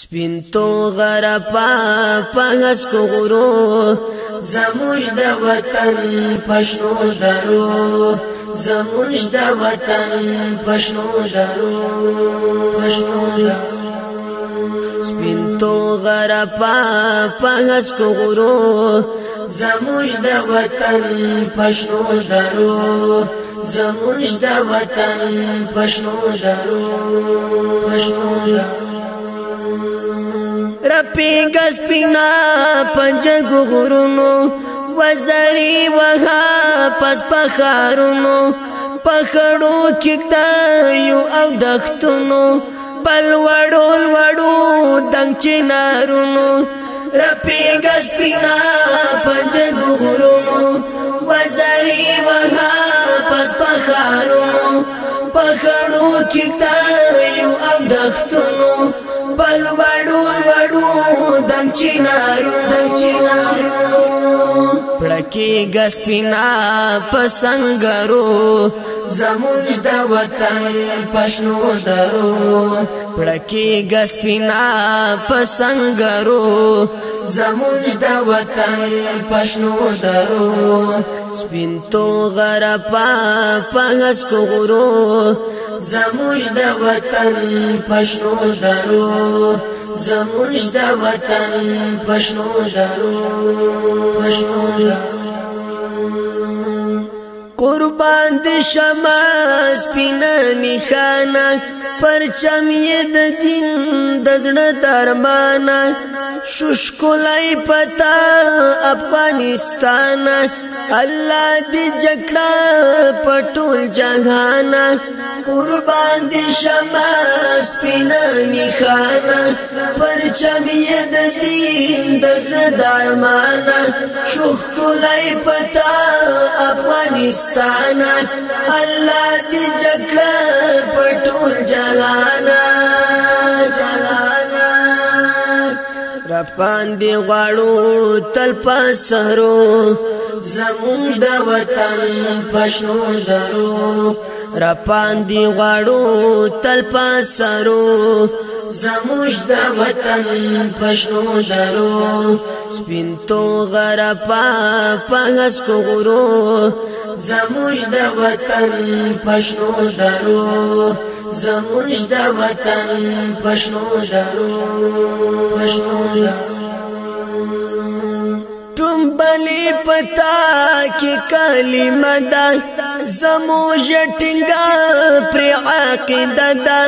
سپین تو غرپا پهس کو غرو زموږ د وطن پښنو درو زموږ د وطن پښنو درو سپین تو غرپا پهس کو غرو زموږ د وطن پښنو درو زموږ د وطن پښنو درو رپیگا سپینا پنجگ غرونو وزری وها پس پخارونو پخڑو کگدایو او دختونو پل وڑو الوڑو دنگ چنارونو رپیگا سپینا پنجگ غرونو وزری وها پس پخارونو پخڑو کگدایو او دختونو پل وڑو دنگ چنارونو پڑکی گسپینا پسنگرو زموږ د وطن پښنو درو پڑکی گسپینا پسنگرو زموږ د وطن پښنو درو سپین تو غرپا پهس کو غرو زموږ د وطن پښنو درو زموږ د وطن پښنو درو قربان د شمس پینا نخانا پرچم یې د دین د زړه درمانا ششکولای پتا افغانستان الله دې جګړه پټول جهانا قربان دې شمس پینا نخانا پرچم یې د دین د زړه درمانا ششکولای پتا افغانستان الله دې جګړه پټول جهانا رپان دی غواړو تل پسرو زموږ د وطن پښنو درو رپان دی غواړو تل پسرو زموږ د وطن پښنو درو سپین تو غرپا پهس کو غرو زموږ د وطن پښنو درو زموږ د وطن پښنو درو ټومبلی پتا کې کلمه ده زموږ ټینګه پر عقیده ده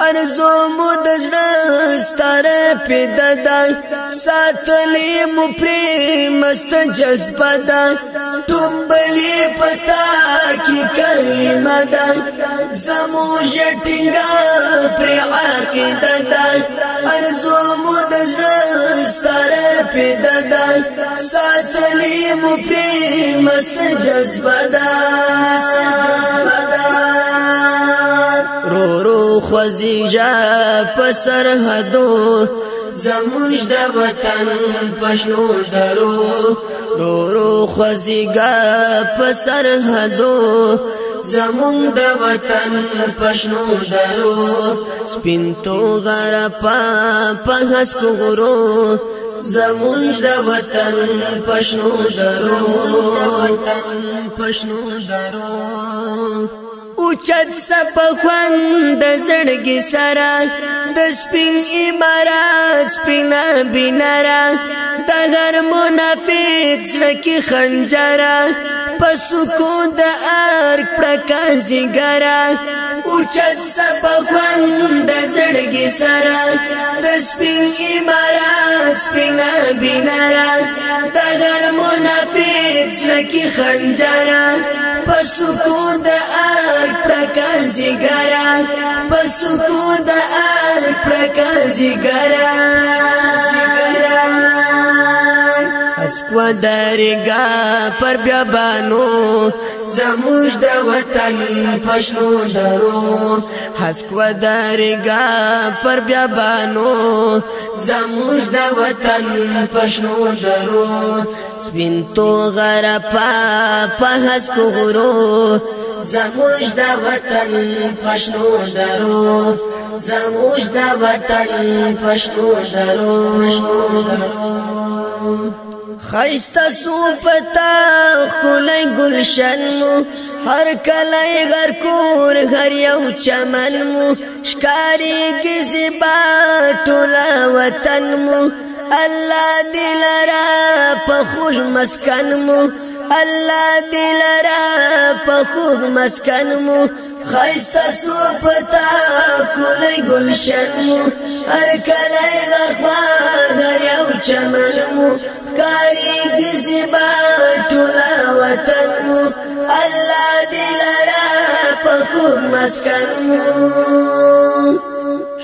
ارزو مو د زړه ستاره پیدا ده ساتلې مو پرې مست جذبه ده ټومبلی پتا کې کلمه ده زموږ ټینګه پر عقیده ده ارزو مو د زړه ستاره پیدا ده ساتلې مو پرې مست جذبه ده رو رو خوځېږه په سرحدو زموږ د وطن پښنو درو رو رو خوځېږه په سرحدو زموږ د وطن پښنو درو سپین تو غرپا پهس کو غرو زموږ د وطن پښنو درو اوچت سپخوند د زړګي سره د سپین امارات سپینا بینارا د هر منافق زړه کې خنجره پسکو د ارګ پرکازګرا اوچت سپخوند د زړګي سره د سپین امارات سپینا بینارا د هر منافق زړه کې خنجره پسکو د ارګ پرکازګرا پسکو د ارګ پرکازګرا اسکو درګه پر بیابانو زموږ د وطن پښنو درو اسکو درګه پر بیابانو زموږ د وطن پښنو درو سپین تو غرپا پهس کو غرو زموږ د وطن پښنو درو زموږ د وطن پښتو درو خیسته سو پتا خلای گلشن مو هر کلای غر کور غر یو چمن مو شکاری گزبا ټولا وطن مو الله دلرا په خوش مسکن مو الله دلرا په خوش مسکن مو خیسته سو پتا خلای گلشن مو هر کلای غر یو چمن مو کاری گزبا ټولا وطن مو الله دلرا په خوب مسکن مو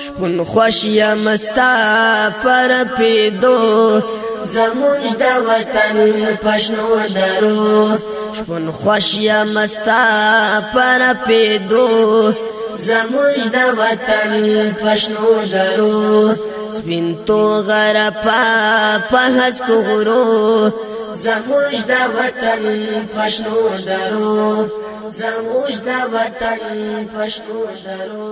شپون خوشیا مستا پر پیدو زموږ د وطن پښنو درو شپون خوشیا مستا پر پیدو زموږ د وطن پښنو درو سپین تو غرپا په هسکو غرو زموږ د وطن پښنو درو زموږ د وطن پښنو درو